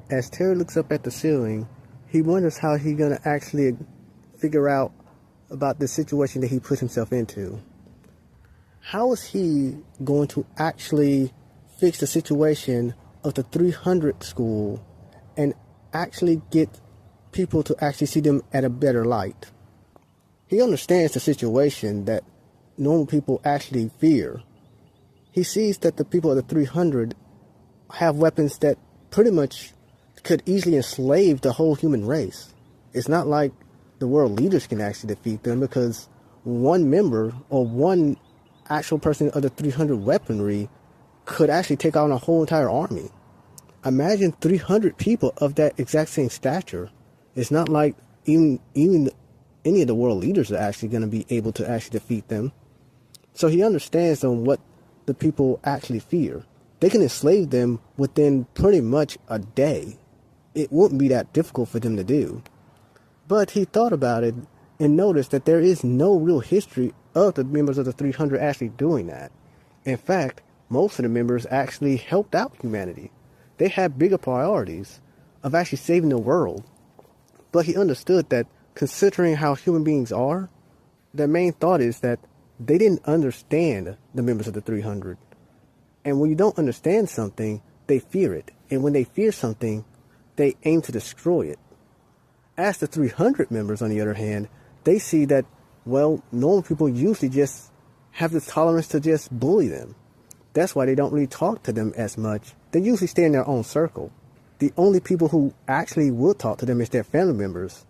as Terry looks up at the ceiling, he wonders how he's going to actually figure out about the situation that he put himself into. How is he going to actually fix the situation of the 300 school and actually get people to actually see them at a better light? He understands the situation that normal people actually fear. He sees that the people of the 300 have weapons that pretty much could easily enslave the whole human race. It's not like the world leaders can actually defeat them, because one member or one actual person of the 300 weaponry could actually take on a whole entire army. Imagine 300 people of that exact same stature. It's not like even any of the world leaders are actually going to be able to actually defeat them. So he understands on what the people actually fear. They can enslave them within pretty much a day. It wouldn't be that difficult for them to do. But he thought about it and noticed that there is no real history of the members of the 300 actually doing that. In fact, most of the members actually helped out humanity. They had bigger priorities of actually saving the world. But he understood that, considering how human beings are, their main thought is that they didn't understand the members of the 300. And when you don't understand something, they fear it. And when they fear something, they aim to destroy it. As the 300 members, on the other hand, they see that, well, normal people usually just have the tolerance to just bully them. That's why they don't really talk to them as much. They usually stay in their own circle. The only people who actually will talk to them is their family members.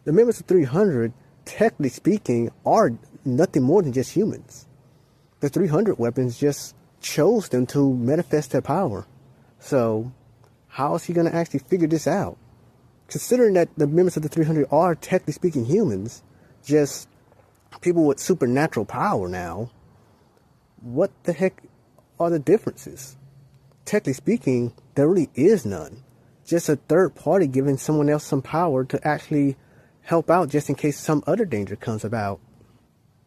The members of 300, technically speaking, are nothing more than just humans. The 300 weapons just chose them to manifest their power. So, how is he going to actually figure this out? Considering that the members of the 300 are, technically speaking, humans, just people with supernatural power now, what the heck are the differences? Technically speaking, there really is none. Just a third party giving someone else some power to actually help out just in case some other danger comes about.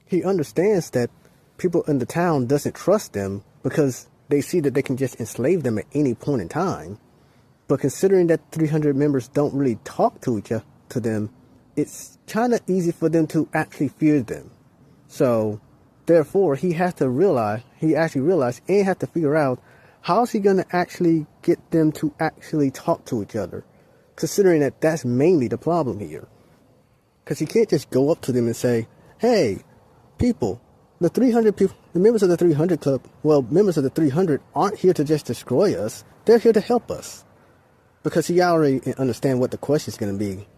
He understands that people in the town doesn't trust them because they see that they can just enslave them at any point in time. But considering that 300 members don't really talk to them, it's kind of easy for them to actually fear them. So, therefore, he actually realized and have to figure out how is he going to actually get them to actually talk to each other, considering that that's mainly the problem here. Because he can't just go up to them and say, hey, people, the 300 people, the members of the 300 club, well, members of the 300 aren't here to just destroy us. They're here to help us. Because he already understands what the question is going to be.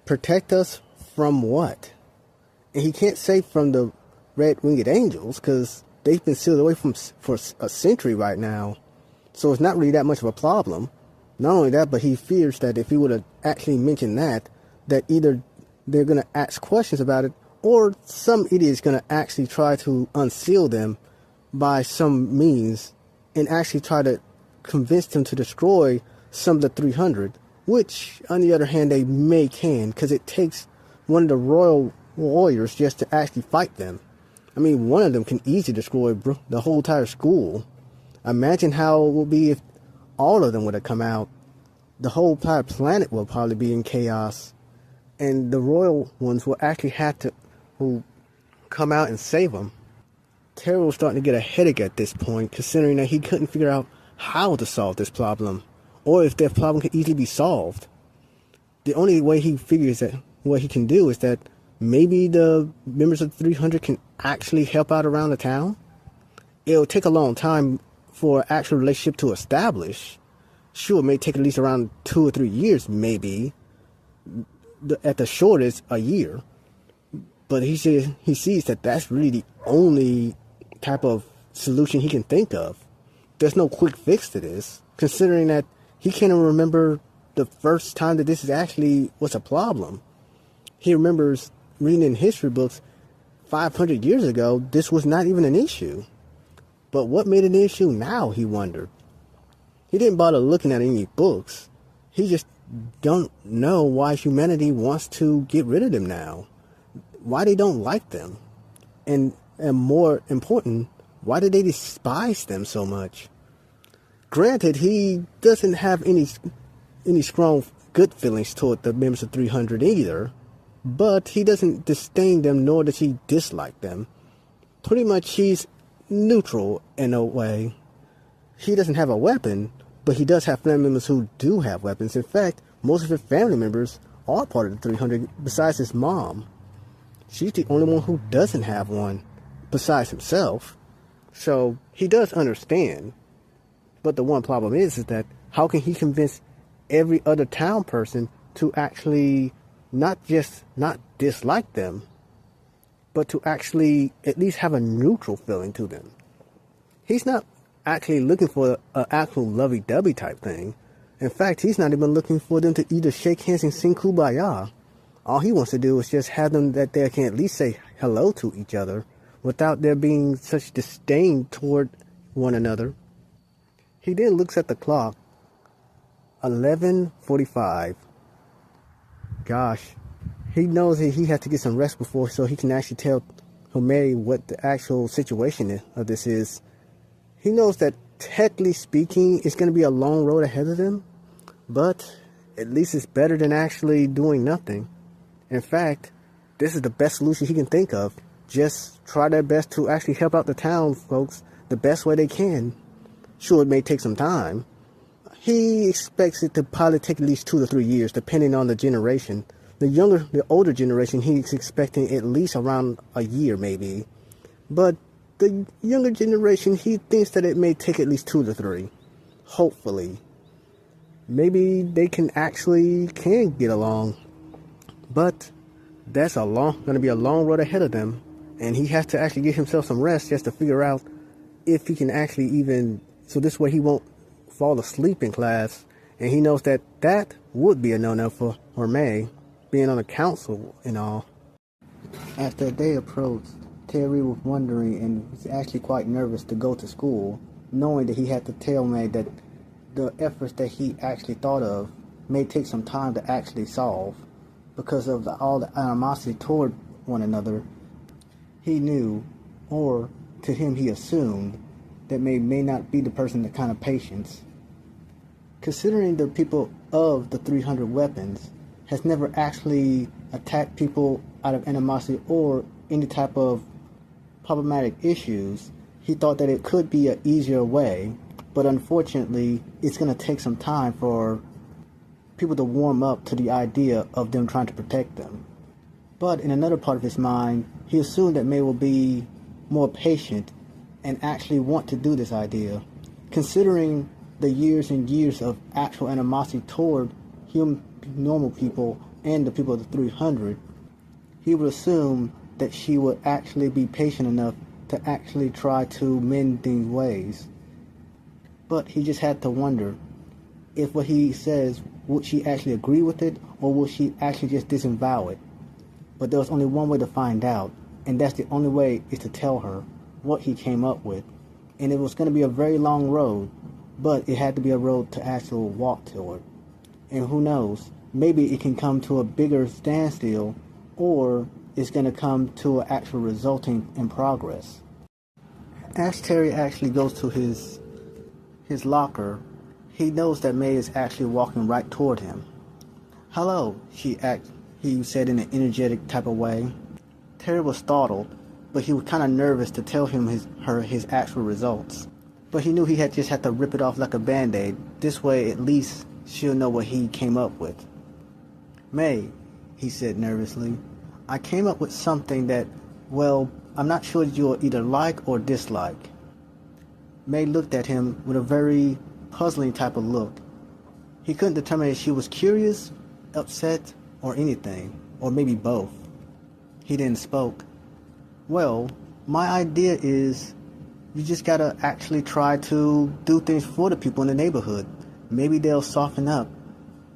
Protect us from what? And he can't say from the red-winged angels, because they've been sealed away for a century right now. So it's not really that much of a problem. Not only that, but he fears that if he would have actually mentioned that either they're going to ask questions about it, or some idiot is going to actually try to unseal them by some means and actually try to convince them to destroy some of the 300, which, on the other hand, they can, because it takes one of the royal warriors just to actually fight them. I mean, one of them can easily destroy the whole entire school. Imagine how it would be if all of them would have come out. The whole entire planet will probably be in chaos, and the royal ones will actually have to come out and save them. Terry was starting to get a headache at this point, considering that he couldn't figure out how to solve this problem, or if that problem could easily be solved. The only way he figures that what he can do is that maybe the members of the 300 can actually help out around the town. It'll take a long time for an actual relationship to establish. Sure, it may take at least around 2 or 3 years, maybe. At the shortest, a year. But he sees that that's really the only type of solution he can think of. There's no quick fix to this, considering that he can't even remember the first time that this actually was a problem. He remembers reading in history books 500 years ago, this was not even an issue. But what made it an issue now, he wondered. He didn't bother looking at any books. He just don't know why humanity wants to get rid of them now. Why they don't like them. And more important, why do they despise them so much? Granted, he doesn't have any any strong good feelings toward the members of 300 either, but he doesn't disdain them, nor does he dislike them. Pretty much he's neutral in a way. He doesn't have a weapon, but he does have family members who do have weapons. In fact, most of his family members are part of the 300 besides his mom. She's the only one who doesn't have one besides himself. So he does understand. But the one problem is that how can he convince every other town person to actually not just not dislike them, but to actually at least have a neutral feeling to them? He's not actually looking for an actual lovey-dovey type thing. In fact, he's not even looking for them to either shake hands and sing Kumbaya. All he wants to do is just have them that they can at least say hello to each other without there being such disdain toward one another. He then looks at the clock. 11:45. Gosh, he knows that he has to get some rest before so he can actually tell Homei what the actual situation of this is. He knows that technically speaking, it's going to be a long road ahead of them, but at least it's better than actually doing nothing. In fact, this is the best solution he can think of. Just try their best to actually help out the town folks the best way they can. Sure, it may take some time. He expects it to probably take at least 2 to 3 years, depending on the generation. The older generation, he's expecting at least around a year, maybe. But the younger generation, he thinks that it may take at least 2 to 3. Hopefully. Maybe they can get along. But that's going to be a long road ahead of them. And he has to actually give himself some rest just to figure out if he can actually so this way he won't fall asleep in class. And he knows that that would be a no-no for May, being on the council and all. As the day approached, Terry was wondering and was actually quite nervous to go to school, knowing that he had to tell May that the efforts that he actually thought of may take some time to actually solve because of all the animosity toward one another. He knew, or to him he assumed, that may not be the person that kind of patience. Considering the people of the 300 weapons has never actually attacked people out of animosity or any type of problematic issues, he thought that it could be an easier way, but unfortunately it's going to take some time for people to warm up to the idea of them trying to protect them. But in another part of his mind, he assumed that May will be more patient and actually want to do this idea. Considering the years and years of actual animosity toward normal people and the people of the 300, he would assume that she would actually be patient enough to actually try to mend these ways. But he just had to wonder if what he says, would she actually agree with it, or would she actually just disavow it? But there was only one way to find out, and that's the only way is to tell her what he came up with. And it was going to be a very long road, but it had to be a road to actually walk toward. And who knows, maybe it can come to a bigger standstill, or it's going to come to an actual resulting in progress. As Terry actually goes to his locker, he knows that May is actually walking right toward him. "Hello," he said in an energetic type of way. Terry was startled, but he was kind of nervous to tell her his actual results. But he knew he just had to rip it off like a band-aid. This way, at least, she'll know what he came up with. "May," he said nervously, "I came up with something that, well, I'm not sure you'll either like or dislike." May looked at him with a very puzzling type of look. He couldn't determine if she was curious, upset, or anything, or maybe both. He then spoke. "Well, my idea is you just gotta actually try to do things for the people in the neighborhood. Maybe they'll soften up.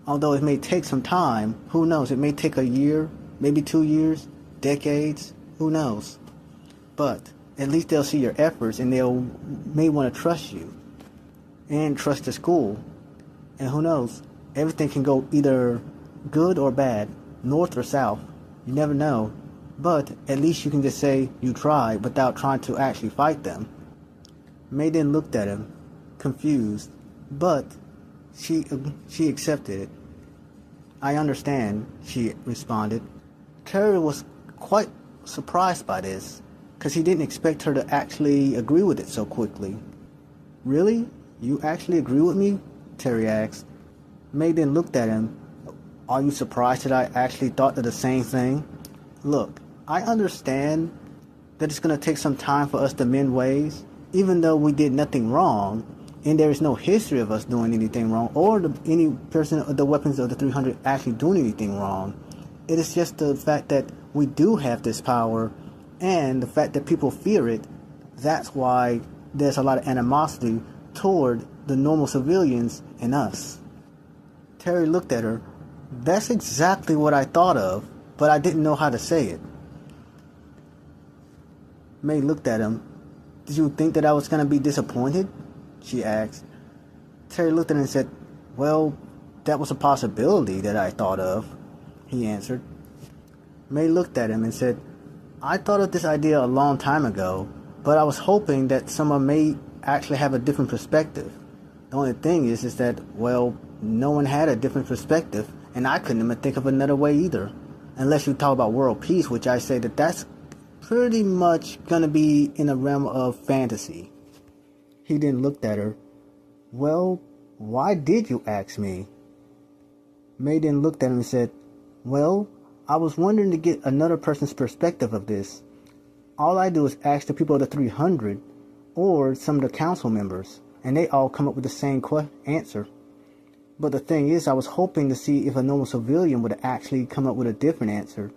Although it may take some time, who knows, it may take a year, maybe 2 years, decades, who knows. But at least they'll see your efforts and may want to trust you and trust the school. And who knows, everything can go either good or bad, north or south. You never know. But at least you can just say you tried without trying to actually fight them." May then looked at him, confused, but She accepted it. I understand, she responded. Terry was quite surprised by this, because he didn't expect her to actually agree with it so quickly. Really? You actually agree with me? Terry asked. May then looked at him. Are you surprised that I actually thought of the same thing? Look, I understand that it's going to take some time for us to mend ways, even though we did nothing wrong, and there is no history of us doing anything wrong, or any person of the weapons of the 300 actually doing anything wrong. It is just the fact that we do have this power, and the fact that people fear it. That's why there's a lot of animosity toward the normal civilians and us. Terry looked at her. That's exactly what I thought of, but I didn't know how to say it. May looked at him. Did you think that I was going to be disappointed? She asked. Terry looked at her and said, well, that was a possibility that I thought of, he answered. May looked at him and said, I thought of this idea a long time ago, but I was hoping that someone may actually have a different perspective. The only thing is that, well, no one had a different perspective, and I couldn't even think of another way either. Unless you talk about world peace, which I say that that's pretty much gonna be in the realm of fantasy. He then looked at her. Well, why did you ask me? May then looked at him and said, well, I was wondering to get another person's perspective of this. All I do is ask the people of the 300 or some of the council members, and they all come up with the same answer. But the thing is, I was hoping to see if a normal civilian would actually come up with a different answer.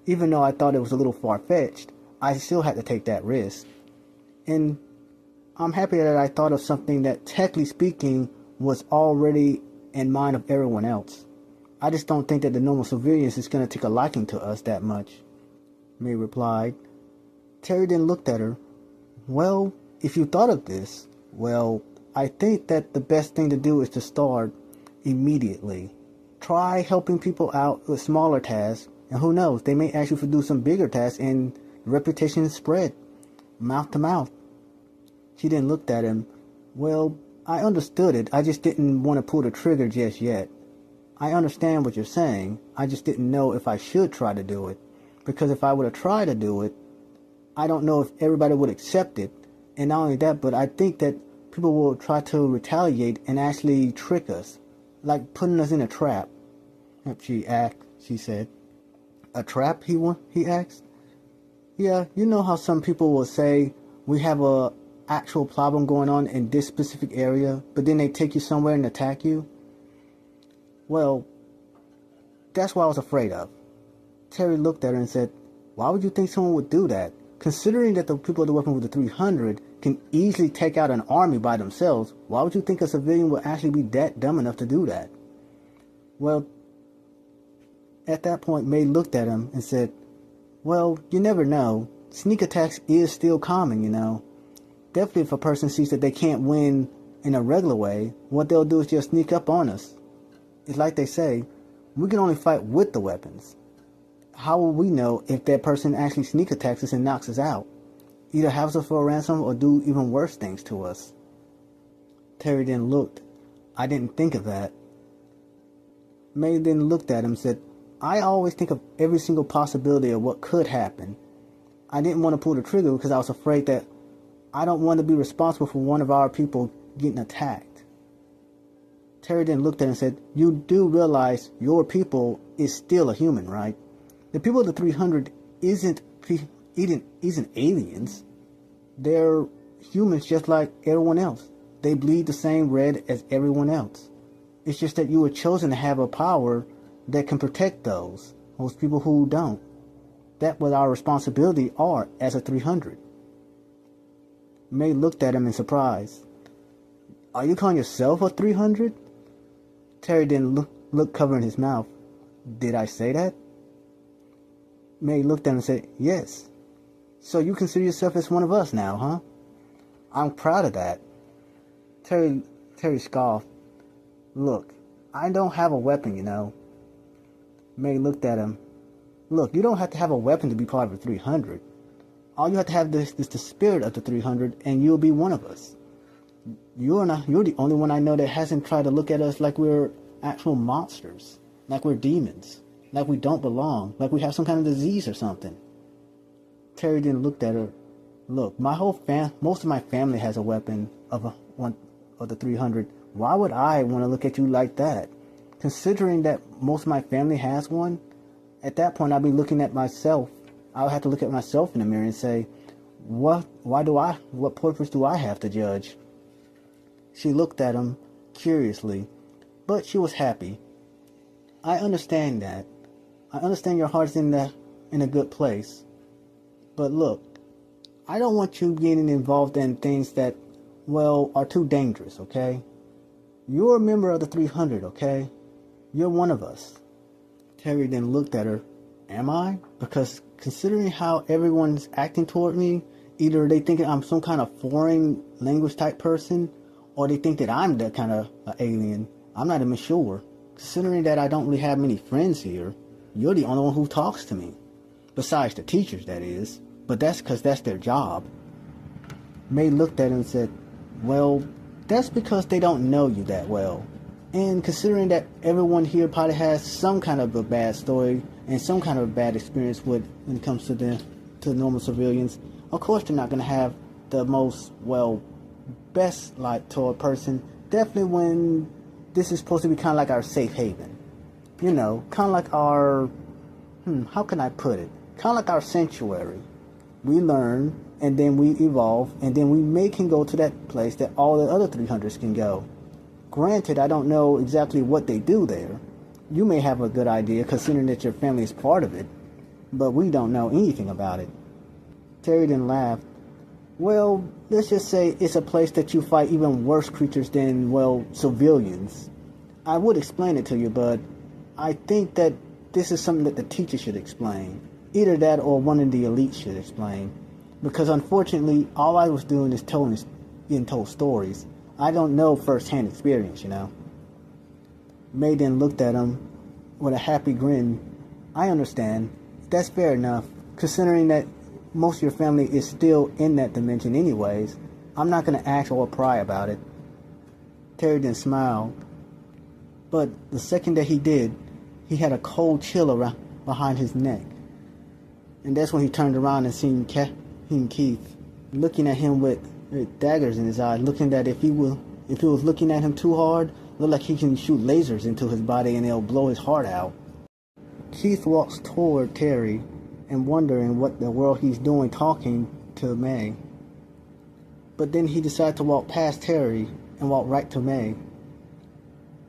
Even though I thought it was a little far-fetched, I still had to take that risk. And I'm happy that I thought of something that, technically speaking, was already in mind of everyone else. I just don't think that the normal civilians is going to take a liking to us that much, May replied. Terry then looked at her. Well, if you thought of this, well, I think that the best thing to do is to start immediately. Try helping people out with smaller tasks, and who knows, they may ask you to do some bigger tasks, and reputation spread, mouth to mouth. She then looked at him. Well, I understood it, I just didn't want to pull the trigger just yet. I understand what you're saying, I just didn't know if I should try to do it, because if I were to try to do it, I don't know if everybody would accept it, and not only that, but I think that people will try to retaliate and actually trick us, like putting us in a trap. She said. A trap, he asked? Yeah, you know how some people will say, we have a actual problem going on in this specific area, but then they take you somewhere and attack you? Well, that's what I was afraid of. Terry looked at her and said, why would you think someone would do that? Considering that the people of the weapon with the 300 can easily take out an army by themselves, why would you think a civilian would actually be that dumb enough to do that? Well, at that point, May looked at him and said, well, you never know. Sneak attacks is still common, you know. Definitely if a person sees that they can't win in a regular way, what they'll do is just sneak up on us. It's like they say, we can only fight with the weapons. How will we know if that person actually sneak attacks us and knocks us out? Either have us for a ransom or do even worse things to us. Terry then looked. I didn't think of that. May then looked at him and said, I always think of every single possibility of what could happen. I didn't want to pull the trigger because I was afraid that I don't want to be responsible for one of our people getting attacked. Terry then looked at him and said, you do realize your people is still a human, right? The people of the 300 isn't aliens. They're humans just like everyone else. They bleed the same red as everyone else. It's just that you were chosen to have a power that can protect those people who don't. That's what our responsibility are as a 300. May looked at him in surprise. Are you calling yourself a 300? Terry then looked covering his mouth. Did I say that? May looked at him and said, yes. So you consider yourself as one of us now, huh? I'm proud of that. Terry scoffed. Look, I don't have a weapon, you know. May looked at him. Look, you don't have to have a weapon to be part of the 300. All you have to have is the spirit of the 300, and you'll be one of us. You're the only one I know that hasn't tried to look at us like we're actual monsters, like we're demons, like we don't belong, like we have some kind of disease or something. Terry then looked at her. Look, most of my family has a weapon of one of the 300. Why would I want to look at you like that? Considering that most of my family has one, at that point I'd be looking at myself. I would have to look at myself in the mirror and say, what purpose do I have to judge? She looked at him curiously, but she was happy. I understand that. I understand your heart's in a good place. But look, I don't want you getting involved in things that, well, are too dangerous, okay? You're a member of the 300, okay? You're one of us. Terry then looked at her. Am I? Because considering how everyone's acting toward me, either they think I'm some kind of foreign language type person, or they think that I'm that kind of alien. I'm not even sure. Considering that I don't really have many friends here, you're the only one who talks to me. Besides the teachers, that is. But that's because that's their job. May looked at him and said, well, that's because they don't know you that well. And considering that everyone here probably has some kind of a bad story and some kind of a bad experience when it comes to the normal civilians, of course they're not going to have the most, best light toward person. Definitely when this is supposed to be kind of like our safe haven. You know, kind of like our, how can I put it? Kind of like our sanctuary. We learn, and then we evolve, and then we can go to that place that all the other 300s can go. Granted, I don't know exactly what they do there. You may have a good idea, considering that your family is part of it, but we don't know anything about it. Terry then laughed. Well, let's just say it's a place that you fight even worse creatures than, civilians. I would explain it to you, but I think that this is something that the teacher should explain. Either that or one of the elites should explain. Because unfortunately, all I was doing is getting told stories. I don't know first-hand experience, you know. May then looked at him with a happy grin. I understand. That's fair enough, considering that most of your family is still in that dimension anyways. I'm not going to ask or pry about it. Terry then smiled. But the second that he did, he had a cold chill around behind his neck. And that's when he turned around and seen Keith looking at him with daggers in his eyes, looking that if he was looking at him too hard, looked like he can shoot lasers into his body and it'll blow his heart out. Keith walks toward Terry and wondering what the world he's doing talking to May. But then he decided to walk past Terry and walk right to May.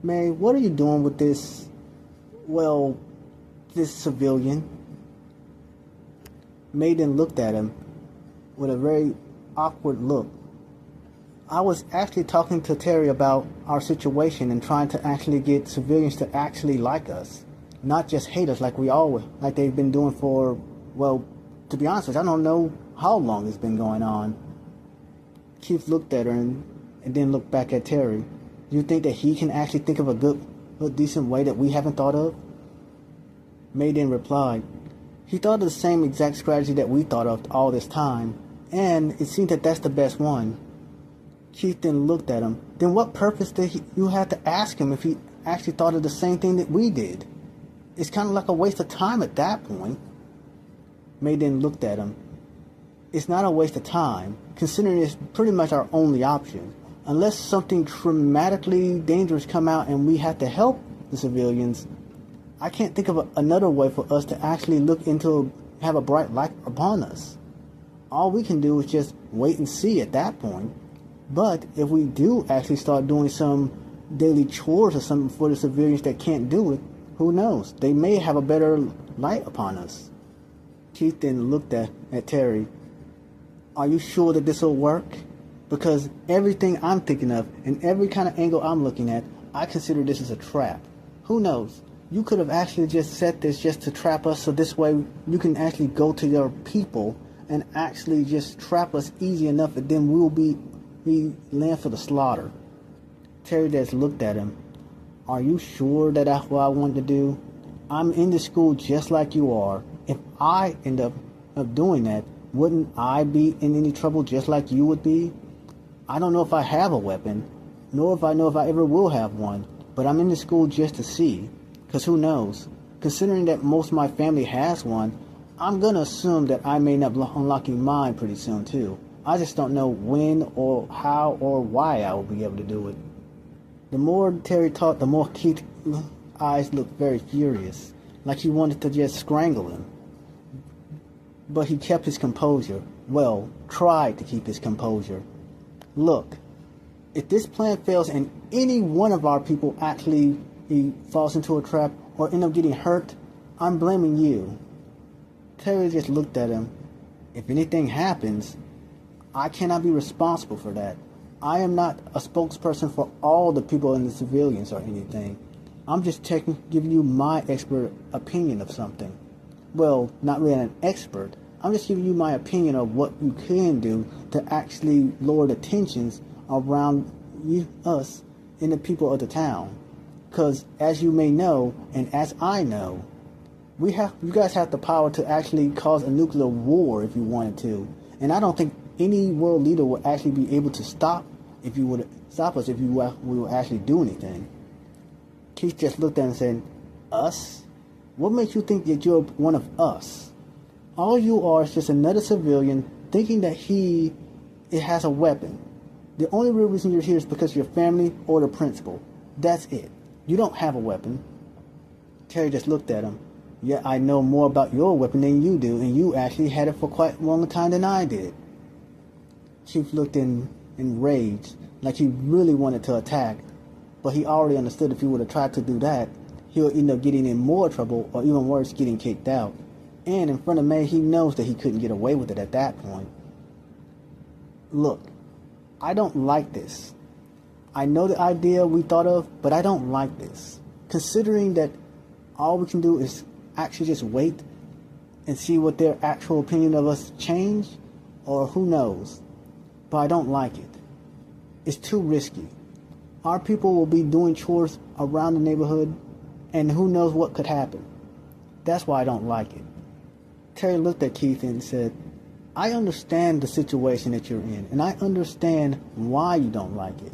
May, what are you doing with this civilian? May then looked at him with a very awkward look. I was actually talking to Terry about our situation and trying to actually get civilians to actually like us. Not just hate us like they've been doing for, to be honest with you, I don't know how long it's been going on. Keith looked at her and then looked back at Terry. Do you think that he can actually think of a decent way that we haven't thought of? May then replied, he thought of the same exact strategy that we thought of all this time, and it seemed that that's the best one. Keith then looked at him. Then what purpose did you have to ask him if he actually thought of the same thing that we did? It's kind of like a waste of time at that point. May then looked at him. It's not a waste of time, considering it's pretty much our only option. Unless something dramatically dangerous come out and we have to help the civilians, I can't think of another way for us to actually have a bright light upon us. All we can do is just wait and see at that point. But if we do actually start doing some daily chores or something for the civilians that can't do it, who knows? They may have a better light upon us. Keith then looked at Terry. Are you sure that this will work? Because everything I'm thinking of and every kind of angle I'm looking at, I consider this as a trap. Who knows? You could have actually just set this just to trap us so this way you can actually go to your people and actually just trap us easy enough and then we'll be land for the slaughter. Terry just looked at him. Are you sure that that's what I want to do? I'm in the school just like you are. If I end up doing that, wouldn't I be in any trouble just like you would be? I don't know if I have a weapon, nor if I know if I ever will have one, but I'm in the school just to see, because who knows? Considering that most of my family has one, I'm going to assume that I may not be unlocking mine pretty soon too. I just don't know when or how or why I will be able to do it. The more Terry talked, the more Keith's eyes looked very furious, like he wanted to just strangle him. But he kept his composure. Well, tried to keep his composure. Look, if this plan fails and any one of our people actually he falls into a trap or end up getting hurt, I'm blaming you. Terry just looked at him. If anything happens, I cannot be responsible for that. I am not a spokesperson for all the people and the civilians or anything. I'm just giving you my expert opinion of something. Well, not really an expert. I'm just giving you my opinion of what you can do to actually lower the tensions around us and the people of the town. Because as you may know, and as I know, you guys have the power to actually cause a nuclear war if you wanted to. And I don't think any world leader would actually be able to stop us if we would actually do anything. Keith just looked at him and said, us? What makes you think that you're one of us? All you are is just another civilian thinking that it has a weapon. The only real reason you're here is because of your family or the principal. That's it. You don't have a weapon. Terry just looked at him. Yeah, I know more about your weapon than you do, and you actually had it for quite a longer time than I did. Chief looked enraged, like he really wanted to attack, but he already understood if he would have tried to do that, he would end up getting in more trouble, or even worse, getting kicked out. And in front of May, he knows that he couldn't get away with it at that point. Look, I don't like this. I know the idea we thought of, but I don't like this. Considering that all we can do is actually just wait and see what their actual opinion of us change, or who knows. But I don't like it. It's too risky. Our people will be doing chores around the neighborhood, and who knows what could happen. That's why I don't like it. Terry looked at Keith and said, I understand the situation that you're in, and I understand why you don't like it.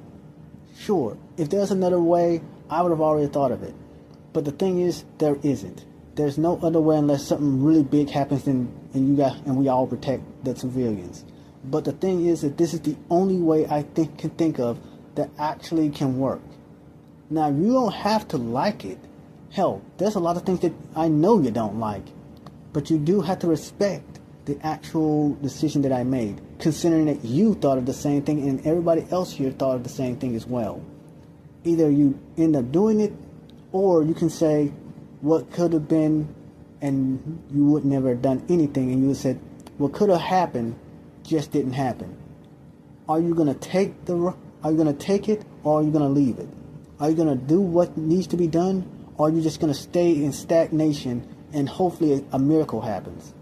Sure, if there's another way, I would have already thought of it. But the thing is, there isn't. There's no other way unless something really big happens and we all protect the civilians. But the thing is that this is the only way I can think of that actually can work. Now, you don't have to like it. Hell, there's a lot of things that I know you don't like. But you do have to respect the actual decision that I made, considering that you thought of the same thing and everybody else here thought of the same thing as well. Either you end up doing it, or you can say what could have been and you would never have done anything, and you would have said what could have happened just didn't happen. Are you going to take it, or are you going to leave it? Are you going to do what needs to be done, or are you just going to stay in stagnation and hopefully a miracle happens?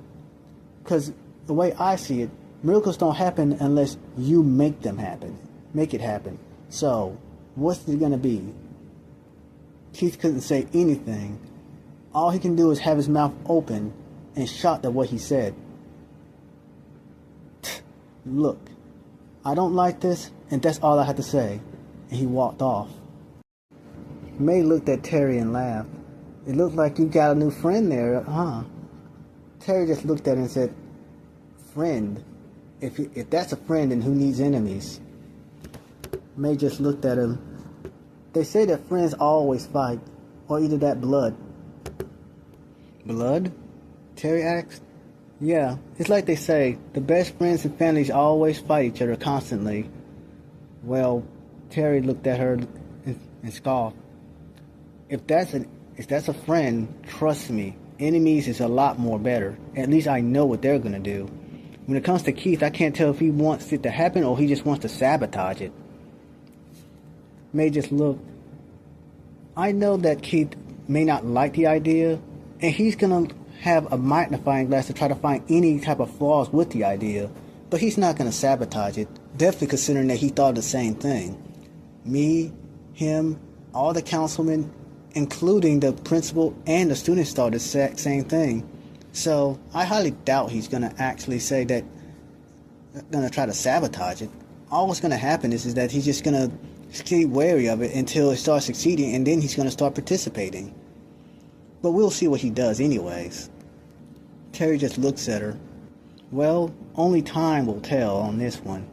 Because the way I see it, miracles don't happen unless you make them happen. Make it happen. So, what's it going to be? Keith couldn't say anything. All he can do is have his mouth open and shocked at what he said. Look, I don't like this, and that's all I had to say. And he walked off. May looked at Terry and laughed. It looked like you got a new friend there, huh? Terry just looked at him and said, friend? If that's a friend, then who needs enemies? May just looked at him. They say that friends always fight, or either that blood. Blood? Terry asked. Yeah, it's like they say, the best friends and families always fight each other constantly. Well, Terry looked at her and scoffed. If that's a friend, trust me, enemies is a lot more better. At least I know what they're going to do. When it comes to Keith, I can't tell if he wants it to happen or he just wants to sabotage it. May just looked. I know that Keith may not like the idea, and he's going to have a magnifying glass to try to find any type of flaws with the idea, but he's not going to sabotage it, definitely considering that he thought the same thing. Me, him, all the councilmen, including the principal and the students thought the same thing. So I highly doubt he's going to actually say that, going to try to sabotage it. all what's going to happen is that he's just going to stay wary of it until it starts succeeding, and then he's going to start participating. But we'll see what he does anyways. Terry just looks at her. Well, only time will tell on this one.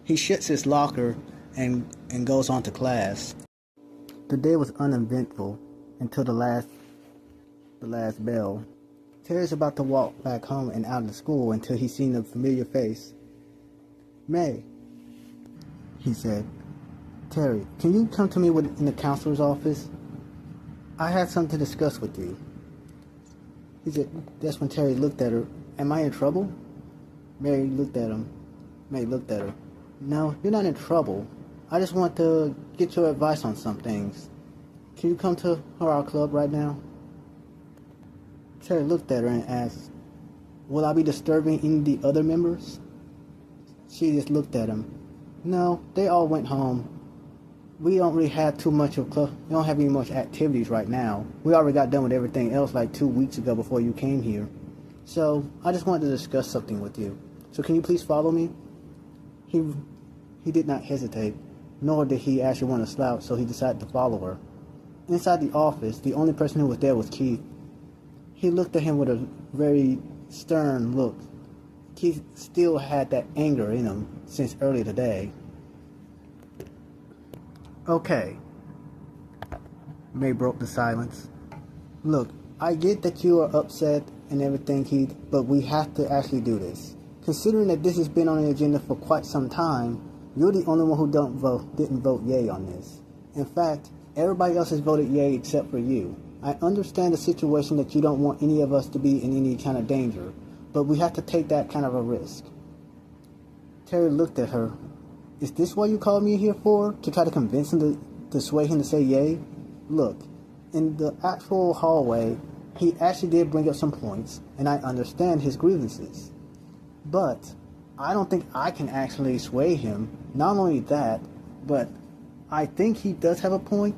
He shuts his locker and goes on to class. The day was uneventful until the last bell. Terry's about to walk back home and out of the school until he's seen a familiar face. "May," he said. "Terry, can you come to me in the counselor's office? I have something to discuss with you." He said. That's when Terry looked at her. "Am I in trouble?" May looked at her. "No, you're not in trouble. I just want to get your advice on some things. Can you come to our club right now?" Terry looked at her and asked, "Will I be disturbing any of the other members?" She just looked at him. "No, they all went home. We don't really have too much of club. We don't have any much activities right now. We already got done with everything else like 2 weeks ago before you came here. So I just wanted to discuss something with you. So can you please follow me?" He did not hesitate, nor did he actually want to slouch, so he decided to follow her. Inside the office, the only person who was there was Keith. He looked at him with a very stern look. Keith still had that anger in him since earlier today. "Okay." May broke the silence. "Look, I get that you are upset and everything, Keith, but we have to actually do this. Considering that this has been on the agenda for quite some time, you're the only one who didn't vote yay on this. In fact, everybody else has voted yay except for you. I understand the situation that you don't want any of us to be in any kind of danger, but we have to take that kind of a risk." Terry looked at her. "Is this what you called me here for? To try to convince him to sway him to say yay? Look, in the actual hallway, he actually did bring up some points, and I understand his grievances. But I don't think I can actually sway him. Not only that, but I think he does have a point.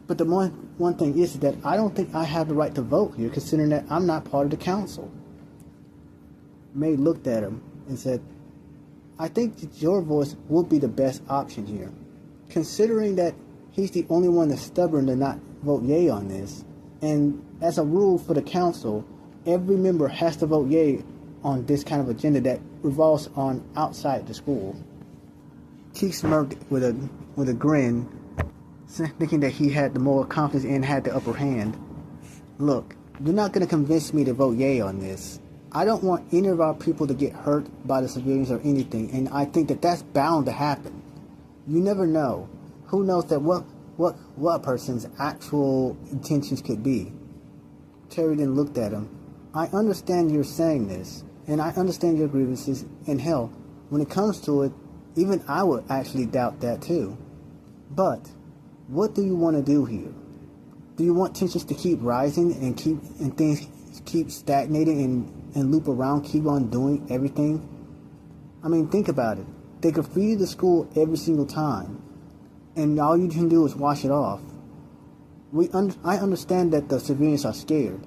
But the one thing is that I don't think I have the right to vote here, considering that I'm not part of the council." May looked at him and said, "I think that your voice would be the best option here. Considering that he's the only one that's stubborn to not vote yay on this, and as a rule for the council, every member has to vote yay on this kind of agenda that revolves on outside the school." Keith smirked with a grin, thinking that he had the more confidence and had the upper hand. "Look, you're not going to convince me to vote yay on this. I don't want any of our people to get hurt by the civilians or anything, and I think that that's bound to happen. You never know. Who knows that what a person's actual intentions could be." Terry then looked at him. "I understand you're saying this, and I understand your grievances, and hell, when it comes to it, even I would actually doubt that too. But what do you want to do here? Do you want tensions to keep rising and things keep stagnating and loop around, keep on doing everything? I mean, think about it. They could feed the school every single time, and all you can do is wash it off. I understand that the civilians are scared,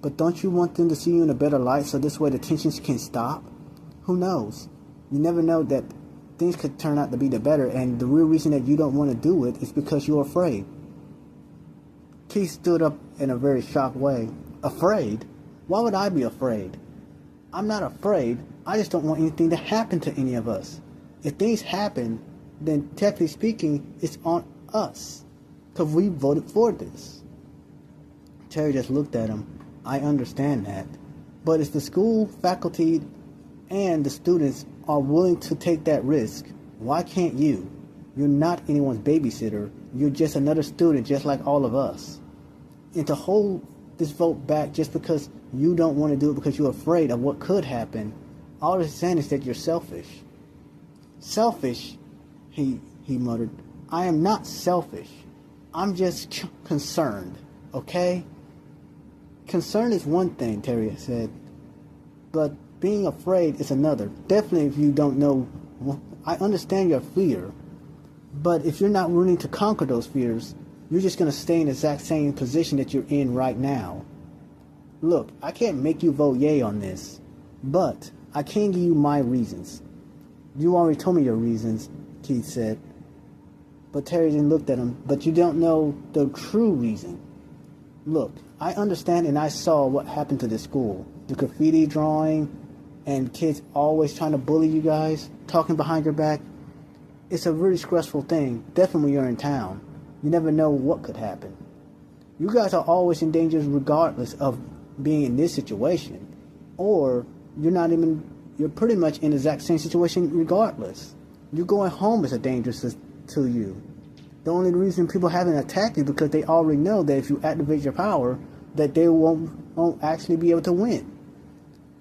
but don't you want them to see you in a better light so this way the tensions can stop? Who knows? You never know that things could turn out to be the better, and the real reason that you don't want to do it is because you're afraid." Keith stood up in a very shocked way. "Afraid? Why would I be afraid? I'm not afraid. I just don't want anything to happen to any of us. If things happen, then technically speaking, it's on us, because we voted for this." Terry just looked at him. "I understand that. But if the school faculty and the students are willing to take that risk, why can't you? You're not anyone's babysitter. You're just another student just like all of us. And to hold this vote back just because you don't want to do it because you're afraid of what could happen, all it's saying is that you're selfish." "Selfish?" he muttered. "I am not selfish. I'm just concerned, okay?" "Concern is one thing," Terry said, "but being afraid is another. Definitely if you don't know. I understand your fear, but if you're not willing to conquer those fears, you're just going to stay in the exact same position that you're in right now. Look, I can't make you vote yay on this, but I can give you my reasons. You already told me your reasons, Keith said. But Terry then looked at him. But you don't know the true reason. Look, I understand and I saw what happened to this school. The graffiti drawing and kids always trying to bully you guys, talking behind your back. It's a really stressful thing, definitely when you're in town. You never know what could happen. You guys are always in danger regardless of being in this situation. Or you're pretty much in the exact same situation regardless. You going home is a danger to you. The only reason people haven't attacked you because they already know that if you activate your power, that they won't actually be able to win.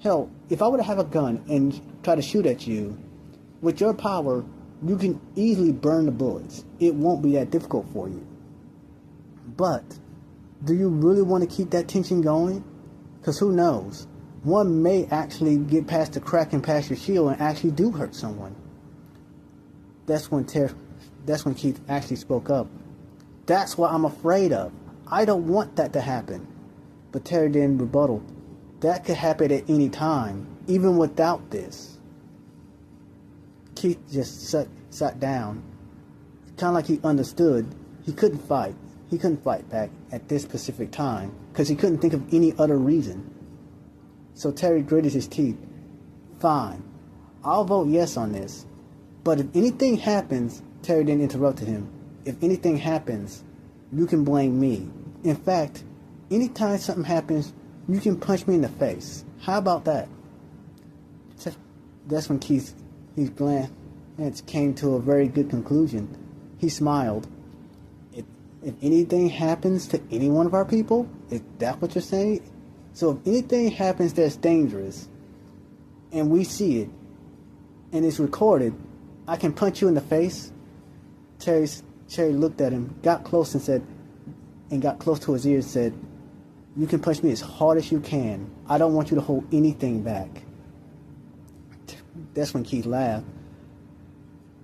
Hell, if I were to have a gun and try to shoot at you, with your power, you can easily burn the bullets. It won't be that difficult for you. But, do you really want to keep that tension going? Because who knows? One may actually get past the crack and past your shield and actually do hurt someone. That's when Keith actually spoke up. That's what I'm afraid of. I don't want that to happen. But Terry then rebutted. That could happen at any time, even without this. Keith just sat down. Kind of like he understood. He couldn't fight. He couldn't fight back at this specific time because he couldn't think of any other reason. So Terry gritted his teeth. Fine. I'll vote yes on this. But if anything happens, Terry then interrupted him. If anything happens, you can blame me. In fact, anytime something happens, you can punch me in the face. How about that? That's when Keith's glance came to a very good conclusion. He smiled. If anything happens to any one of our people, is that what you're saying? So if anything happens that's dangerous, and we see it, and it's recorded, I can punch you in the face? Terry looked at him, got close to his ear and said, you can punch me as hard as you can. I don't want you to hold anything back. That's when Keith laughed.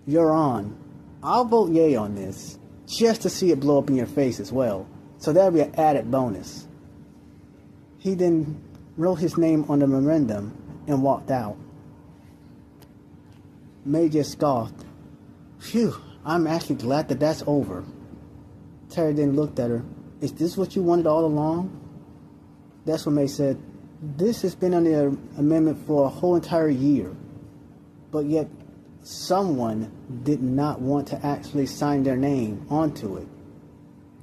You're on. I'll vote yay on this, just to see it blow up in your face as well. So that'll be an added bonus. He then wrote his name on the memorandum and walked out. May just scoffed. Phew, I'm actually glad that that's over. Terry then looked at her. Is this what you wanted all along? That's when May said, this has been on the amendment for a whole entire year. But yet, someone did not want to actually sign their name onto it.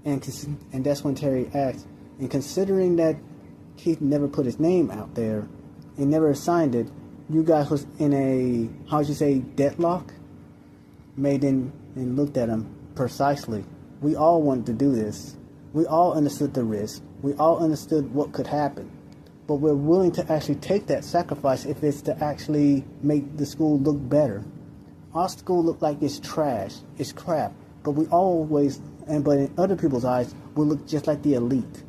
And that's when Terry asked, and considering that Keith never put his name out there and never signed it, you guys was in a, deadlock? May then looked at him precisely. We all wanted to do this. We all understood the risk. We all understood what could happen. But we're willing to actually take that sacrifice if it's to actually make the school look better. Our school look like it's trash, it's crap, but we always, but in other people's eyes, we look just like the elite.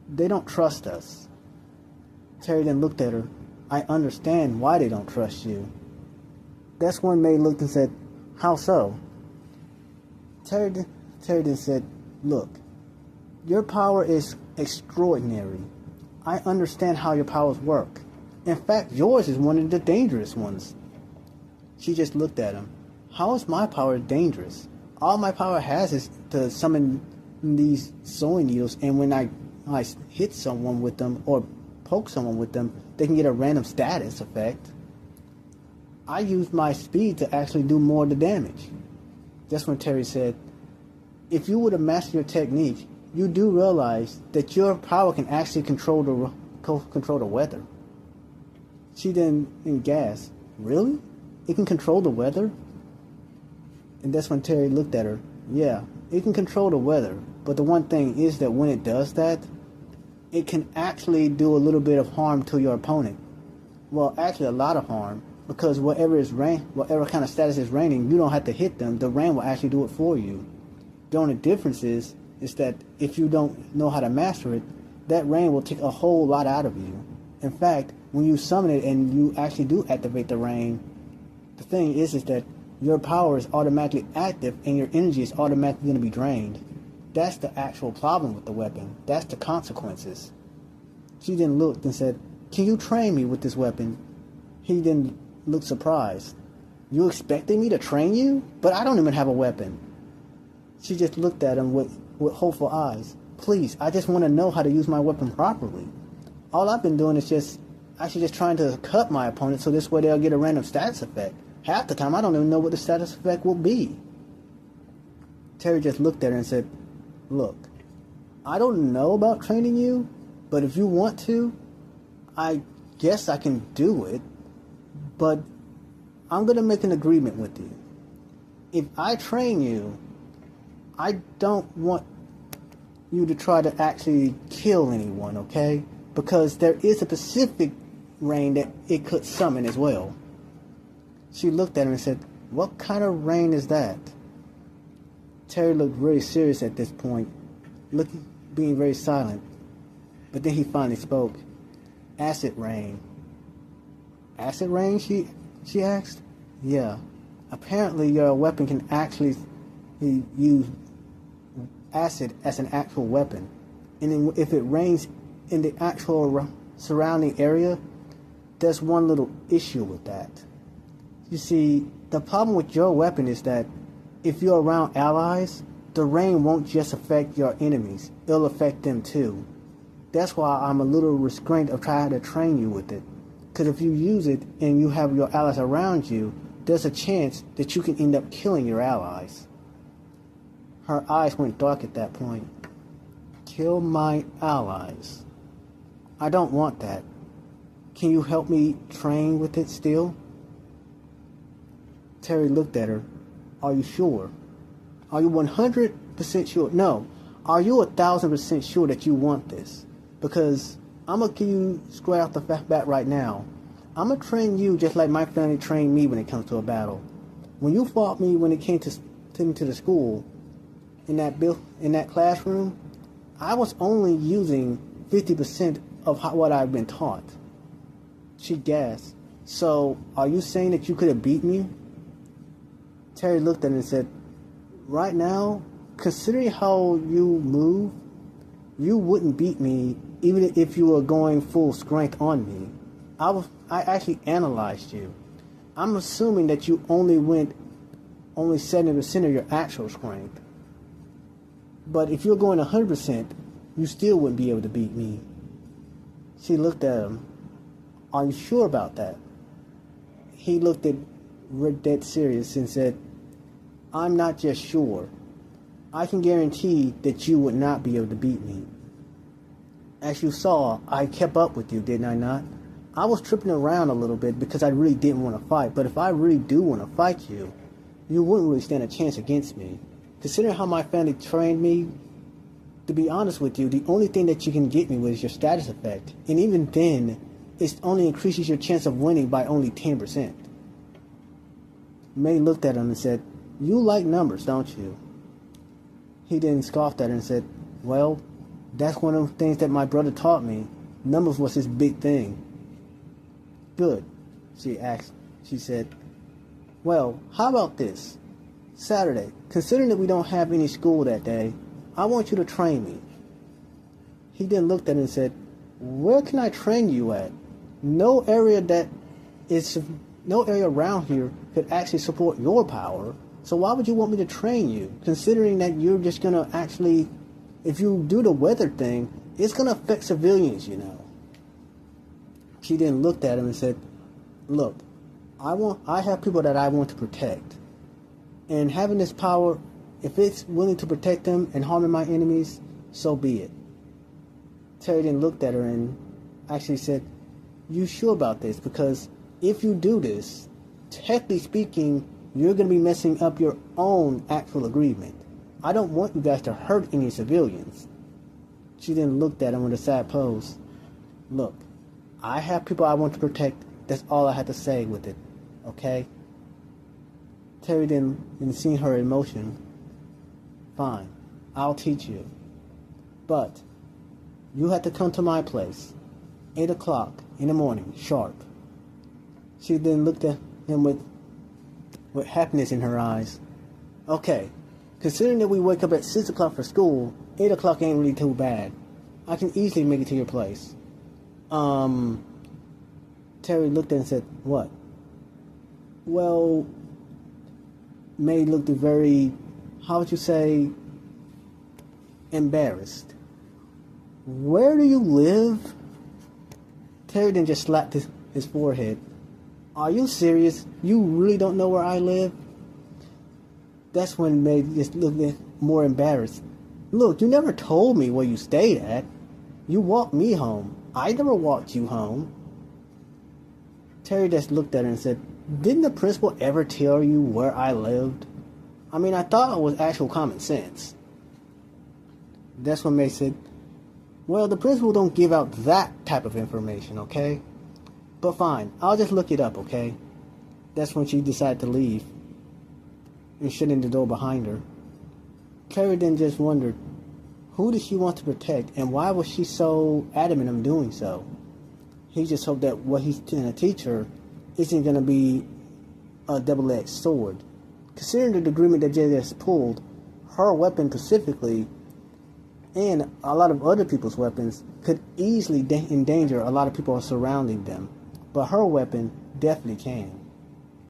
They don't trust us. Terry then looked at her. I understand why they don't trust you. That's when May looked and said, how so? Terry then said, look, your power is extraordinary. I understand how your powers work. In fact, yours is one of the dangerous ones. She just looked at him. How is my power dangerous? All my power has is to summon these sewing needles, and when I hit someone with them or poke someone with them, they can get a random status effect. I use my speed to actually do more of the damage. That's when Terry said, if you were to master your technique, you do realize that your power can actually control the weather. She then gasped, really? It can control the weather? And that's when Terry looked at her. Yeah, it can control the weather, but the one thing is that when it does that, it can actually do a little bit of harm to your opponent. Well, actually a lot of harm, because whatever kind of status is raining, you don't have to hit them. The rain will actually do it for you. The only difference is that if you don't know how to master it, that rain will take a whole lot out of you. In fact, when you summon it and you actually do activate the rain, the thing is that your power is automatically active and your energy is automatically going to be drained. That's the actual problem with the weapon. That's the consequences. She then looked and said, can you train me with this weapon? He then looked surprised. You expecting me to train you? But I don't even have a weapon. She just looked at him with hopeful eyes. Please, I just want to know how to use my weapon properly. All I've been doing is just trying to cut my opponent so this way they'll get a random status effect. Half the time I don't even know what the status effect will be. Terry just looked at her and said, look, I don't know about training you, but if you want to, I guess I can do it, but I'm going to make an agreement with you. If I train you, I don't want you to try to actually kill anyone, okay? Because there is a specific rain that it could summon as well. She looked at him and said, what kind of rain is that? Terry looked very serious at this point, being very silent. But then he finally spoke. Acid rain. Acid rain, she asked? Yeah. Apparently your weapon can actually use acid as an actual weapon. And then if it rains in the actual surrounding area, there's one little issue with that. You see, the problem with your weapon is that if you're around allies, the rain won't just affect your enemies, it'll affect them too. That's why I'm a little restrained of trying to train you with it. Because if you use it and you have your allies around you, there's a chance that you can end up killing your allies. Her eyes went dark at that point. Kill my allies. I don't want that. Can you help me train with it still? Terry looked at her. Are you sure? Are you 100% sure? No. Are you 1,000% sure that you want this? Because I'm going to give you straight off the bat right now. I'm going to train you just like my family trained me when it comes to a battle. When you fought me when it came to the school, in that classroom, I was only using 50% of what I've been taught. She gasped. So, are you saying that you could have beat me? Terry looked at her and said, right now, considering how you move, you wouldn't beat me even if you were going full strength on me. I actually analyzed you. I'm assuming that you only 70% of your actual strength. But if you're going 100%, you still wouldn't be able to beat me. She looked at him. Are you sure about that? He looked at dead serious and said, I'm not just sure. I can guarantee that you would not be able to beat me. As you saw, I kept up with you, didn't I not? I was tripping around a little bit because I really didn't want to fight. But if I really do want to fight you, you wouldn't really stand a chance against me. Considering how my family trained me, to be honest with you, the only thing that you can get me with is your status effect. And even then, it only increases your chance of winning by only 10%. May looked at him and said, you like numbers, don't you? He then scoffed at her and said, well, that's one of the things that my brother taught me. Numbers was his big thing. Good, she said, well, how about this? Saturday, considering that we don't have any school that day, I want you to train me. He then looked at her and said, where can I train you at? No area around here could actually support your power. So why would you want me to train you? Considering that you're just going to actually, if you do the weather thing, it's going to affect civilians, you know. She then looked at him and said, look, I have people that I want to protect. And having this power, if it's willing to protect them and harming my enemies, so be it. Terry then looked at her and actually said, you sure about this? Because if you do this, technically speaking, you're going to be messing up your own actual agreement. I don't want you guys to hurt any civilians. She then looked at him with a sad pose. Look, I have people I want to protect. That's all I had to say with it. Okay? Terry then seeing her emotion. Fine, I'll teach you. But you have to come to my place. 8 o'clock in the morning, sharp. She then looked at him with happiness in her eyes. Okay, considering that we wake up at 6 o'clock for school, 8 o'clock ain't really too bad. I can easily make it to your place. Terry looked at her and said, what? Well, May looked very, how would you say, embarrassed. Where do you live? Terry then just slapped his forehead. Are you serious? You really don't know where I live? That's when May just looked more embarrassed. Look, you never told me where you stayed at. You walked me home. I never walked you home. Terry just looked at her and said, didn't the principal ever tell you where I lived? I mean, I thought it was actual common sense. That's when May said, well, the principal don't give out that type of information, okay? But fine, I'll just look it up, okay? That's when she decided to leave and shutting the door behind her. Terry then just wondered, who did she want to protect and why was she so adamant on doing so? He just hoped that what he's going to teach her isn't going to be a double-edged sword. Considering the agreement that Jay just pulled, her weapon specifically, and a lot of other people's weapons, could easily endanger a lot of people surrounding them. But her weapon definitely can.